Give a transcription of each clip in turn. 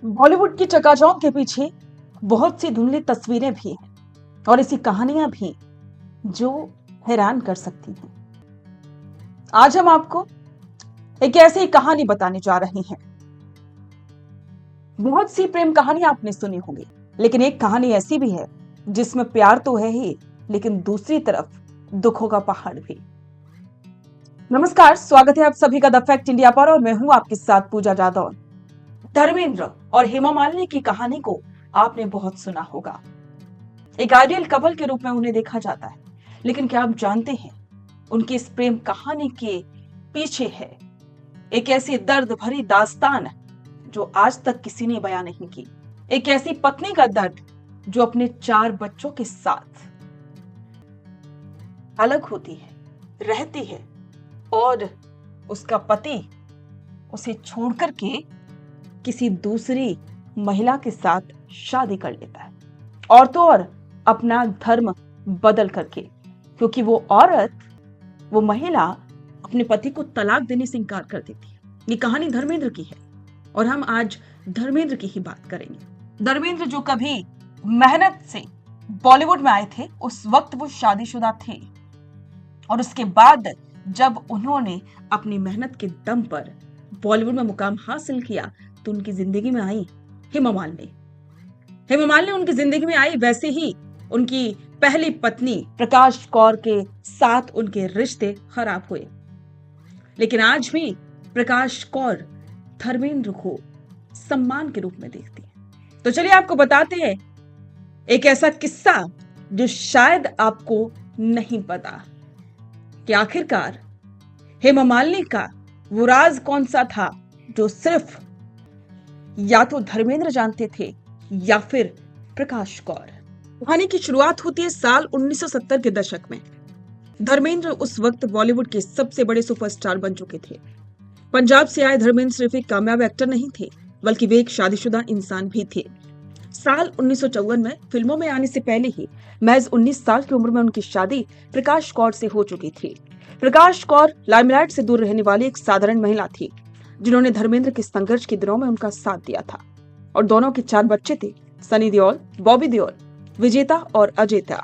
बॉलीवुड की चकाचौंध के पीछे बहुत सी धुंधली तस्वीरें भी हैं और ऐसी कहानियां भी जो हैरान कर सकती हैं। आज हम आपको एक ऐसी कहानी बताने जा रहे हैं। बहुत सी प्रेम कहानियां आपने सुनी होंगी, लेकिन एक कहानी ऐसी भी है जिसमें प्यार तो है ही, लेकिन दूसरी तरफ दुखों का पहाड़ भी। नमस्कार, स्वागत है आप सभी का द फैक्ट इंडिया पर और मैं हूं आपके साथ पूजा जादव। धर्मेंद्र और हेमा मालिनी की कहानी को आपने बहुत सुना होगा। एक आइडियल कपल के रूप में उन्हें देखा जाता है, लेकिन क्या आप जानते हैं उनकी इस प्रेम कहानी के पीछे है एक ऐसी दर्द भरी दास्तान जो आज तक किसी ने बयां नहीं की। एक ऐसी पत्नी का दर्द जो अपने 4 बच्चों के साथ अलग होती है, रहती है और उसका पति उसे छोड़कर के किसी दूसरी महिला के साथ शादी कर लेता है, और तो और अपना धर्म बदल करके, क्योंकि वो औरत, वो महिला अपने पति को तलाक देने से इंकार कर देती है। ये कहानी धर्मेंद्र की है और हम आज धर्मेंद्र की ही बात करेंगे। धर्मेंद्र जो कभी मेहनत से बॉलीवुड में आए थे, उस वक्त वो शादीशुदा थे और उसके बाद जब उन्होंने अपनी मेहनत के दम पर बॉलीवुड में मुकाम हासिल किया तो उनकी जिंदगी में आई हेमा मालिनी। हेमा मालिनी उनकी जिंदगी में आई, वैसे ही उनकी पहली पत्नी प्रकाश कौर के साथ उनके रिश्ते खराब हुए। लेकिन आज भी प्रकाश कौर धर्मेंद्र को सम्मान के रूप में देखती है। तो चलिए आपको बताते हैं एक ऐसा किस्सा जो शायद आपको नहीं पता कि आखिरकार हेमा मालिनी का वो राज कौन सा था जो सिर्फ या तो धर्मेंद्र जानते थे या फिर प्रकाश कौर। कहानी की शुरुआत होती है साल 1970 के दशक में। धर्मेंद्र उस वक्त बॉलीवुड के सबसे बड़े सुपरस्टार बन चुके थे। पंजाब से आए धर्मेंद्र सिर्फ एक कामयाब एक्टर नहीं थे, बल्कि वे एक शादीशुदा इंसान भी थे। साल 1954 में फिल्मों में आने से पहले ही महज 19 साल की उम्र में उनकी शादी प्रकाश कौर से हो चुकी थी। प्रकाश कौर लाइमलाइट से दूर रहने वाली एक साधारण महिला थी, जिन्होंने धर्मेंद्र के संघर्ष के दिनों में उनका साथ दिया था, और दोनों के 4 बच्चे थे, सनी देओल, बॉबी देओल, विजेता और अजयता।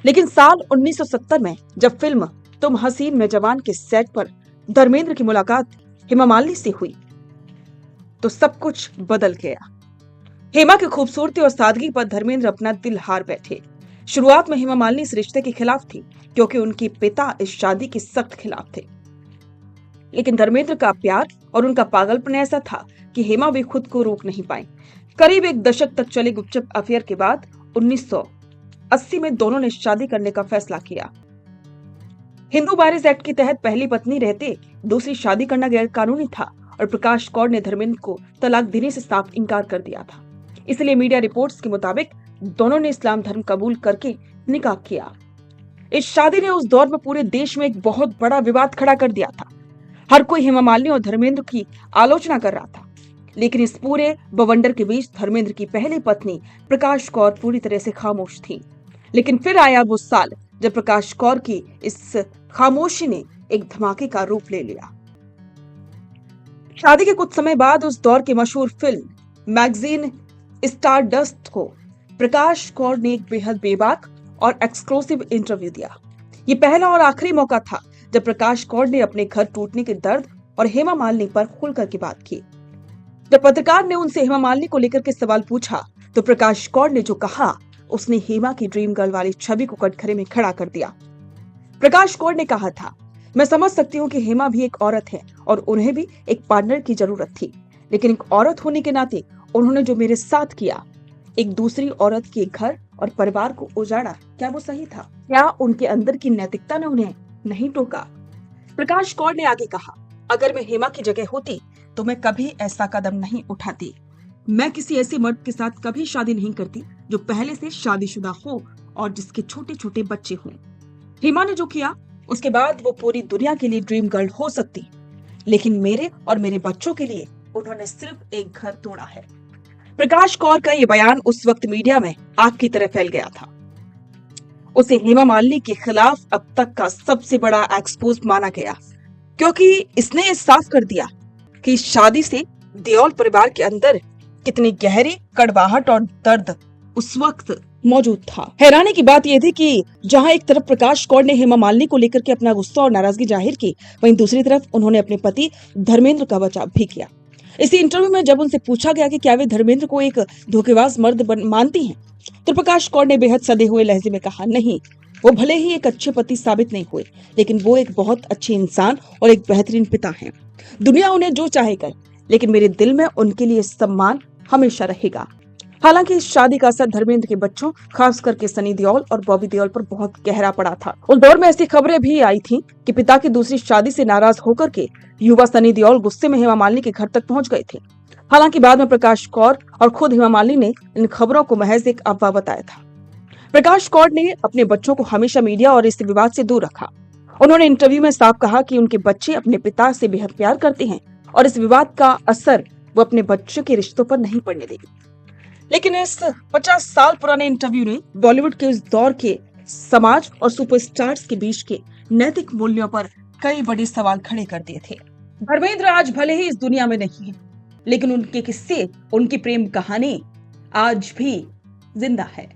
लेकिन साल 1970 में जब फिल्म तुम हसीन में जवान के सेट पर धर्मेंद्र की मुलाकात हेमा मालिनी से हुई तो सब कुछ बदल गया। हेमा की खूबसूरती और सादगी पर धर्मेंद्र अपना दिल हार बैठे। शुरुआत में हेमा मालिनी इस रिश्ते के खिलाफ थी, क्योंकि उनके पिता इस शादी के सख्त खिलाफ थे। लेकिन धर्मेंद्र का प्यार और उनका पागलपन ऐसा था कि हेमा भी खुद को रोक नहीं पाई। करीब एक दशक तक चले गुपचुप अफेयर के बाद 1980 में दोनों ने शादी करने का फैसला किया। हिंदू मैरिज एक्ट के तहत पहली पत्नी रहते दूसरी शादी करना गैर कानूनी था और प्रकाश कौर ने धर्मेंद्र को तलाक देने से साफ इनकार कर दिया था। इसलिए मीडिया रिपोर्ट्स के मुताबिक दोनों ने इस्लाम धर्म कबूल करके निकाह किया। इस शादी ने उस दौर में पूरे देश में एक बहुत बड़ा विवाद खड़ा कर दिया था। हर कोई हेमा मालिनी और धर्मेंद्र की आलोचना कर रहा था, लेकिन इस पूरे बवंडर के बीच धर्मेंद्र की पहली पत्नी प्रकाश कौर पूरी तरह से खामोश थी। लेकिन फिर आया वो साल जब प्रकाश कौर की इस खामोशी ने एक धमाके का रूप ले लिया। शादी के कुछ समय बाद उस दौर की मशहूर फिल्म मैगजीन स्टारडस्ट को प्रकाश कौर ने एक बेहद बेबाक और एक्सक्लूसिव इंटरव्यू दिया। ये पहला और आखिरी मौका था जब प्रकाश कौर ने अपने घर टूटने के दर्द और हेमा मालिनी पर खुलकर की बात की। जब पत्रकार ने उनसे हेमा मालिनी को लेकर के सवाल पूछा तो प्रकाश कौर ने जो कहा, उसने हेमा की ड्रीम गर्ल वाली छवि को कटघरे में खड़ा कर दिया। प्रकाश कौर ने कहा था, मैं समझ सकती हूँ कि हेमा भी एक औरत है और उन्हें भी एक पार्टनर की जरूरत थी, लेकिन एक औरत होने के नाते उन्होंने जो मेरे साथ किया, एक दूसरी औरत के घर और परिवार को उजाड़ा, क्या वो सही था? क्या उनके अंदर की नैतिकता ने उन्हें नहीं टोका? प्रकाश कौर ने आगे कहा, अगर मैं हेमा की जगह होती तो मैं कभी ऐसा कदम नहीं उठाती। मैं किसी ऐसे मर्द के साथ कभी शादी नहीं करती जो पहले से शादीशुदा हो और जिसके छोटे छोटे बच्चे हों। हेमा ने जो किया उसके बाद वो पूरी दुनिया के लिए ड्रीम गर्ल हो सकती, लेकिन मेरे और मेरे बच्चों के लिए उन्होंने सिर्फ एक घर तोड़ा है। प्रकाश कौर का ये बयान उस वक्त मीडिया में आग की तरह फैल गया था। उसे हेमा मालिनी के खिलाफ अब तक का सबसे बड़ा एक्सपोज माना गया, क्योंकि इसने ये साफ कर दिया कि इस शादी से देओल परिवार के अंदर कितनी गहरी कड़वाहट और दर्द उस वक्त मौजूद था। हैरानी की बात यह थी कि जहां एक तरफ प्रकाश कौर ने हेमा मालिनी को लेकर के अपना गुस्सा और नाराजगी जाहिर की, वहीं दूसरी तरफ उन्होंने अपने पति धर्मेंद्र का बचाव भी किया। इसी इंटरव्यू में जब उनसे पूछा गया कि क्या वे धर्मेंद्र को एक धोखेबाज मर्द मानती हैं, तो प्रकाश कौर ने बेहद सदे हुए लहजे में कहा, नहीं, वो भले ही एक अच्छे पति साबित नहीं हुए, लेकिन वो एक बहुत अच्छे इंसान और एक बेहतरीन पिता हैं। दुनिया उन्हें जो चाहे करे, लेकिन मेरे दिल में उनके लिए सम्मान हमेशा रहेगा। हालांकि इस शादी का असर धर्मेंद्र के बच्चों, खास करके सनी देओल और बॉबी देओल पर बहुत गहरा पड़ा था। उस दौर में ऐसी खबरें भी आई थीं कि पिता की दूसरी शादी से नाराज होकर के युवा सनी देओल गुस्से में हेमा मालिनी के घर तक पहुंच गए थे। हालांकि बाद में प्रकाश कौर और खुद हेमा मालिनी ने इन खबरों को महज एक अफवाह बताया था। प्रकाश कौर ने अपने बच्चों को हमेशा मीडिया और इस विवाद से दूर रखा। उन्होंने इंटरव्यू में साफ कहा कि उनके बच्चे अपने पिता से बेहद प्यार करते हैं और इस विवाद का असर वो अपने बच्चों के रिश्तों पर नहीं पड़ने देगी। लेकिन इस 50 साल पुराने इंटरव्यू ने बॉलीवुड के उस दौर के समाज और सुपरस्टार्स के बीच के नैतिक मूल्यों पर कई बड़े सवाल खड़े कर दिए थे। धर्मेंद्र आज भले ही इस दुनिया में नहीं है, लेकिन उनके किस्से, उनकी प्रेम कहानी आज भी जिंदा है।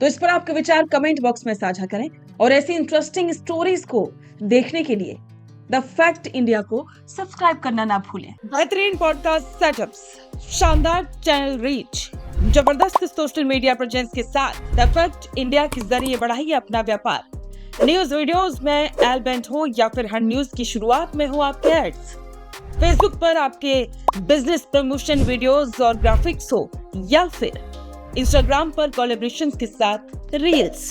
तो इस पर आपके विचार कमेंट बॉक्स में साझा करें और ऐसी इंटरेस्टिंग स्टोरीज को देखने के लिए द फैक्ट इंडिया को सब्सक्राइब करना ना भूलें। बेहतरीन पॉडकास्ट सेटअप्स, शानदार चैनल रीच, जबरदस्त सोशल मीडिया प्रेजेंस के साथ द फैक्ट इंडिया के जरिए बढ़ाइए अपना व्यापार। न्यूज वीडियोस में एलबेंट हो या फिर हर न्यूज की शुरुआत में हो आपके एड्स, फेसबुक पर आपके बिजनेस प्रमोशन वीडियोस और ग्राफिक्स हो, या फिर इंस्टाग्राम पर कोलैबोरेशन के साथ रील्स,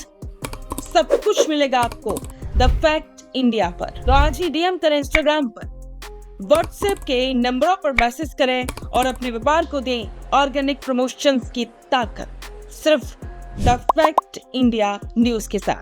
सब कुछ मिलेगा आपको द फैक्ट इंडिया पर। तो आज ही डीएम करें इंस्टाग्राम पर, व्हाट्सएप के नंबरों पर मैसेज करें और अपने व्यापार को दें ऑर्गेनिक प्रमोशंस की ताकत, सिर्फ द फैक्ट इंडिया न्यूज के साथ।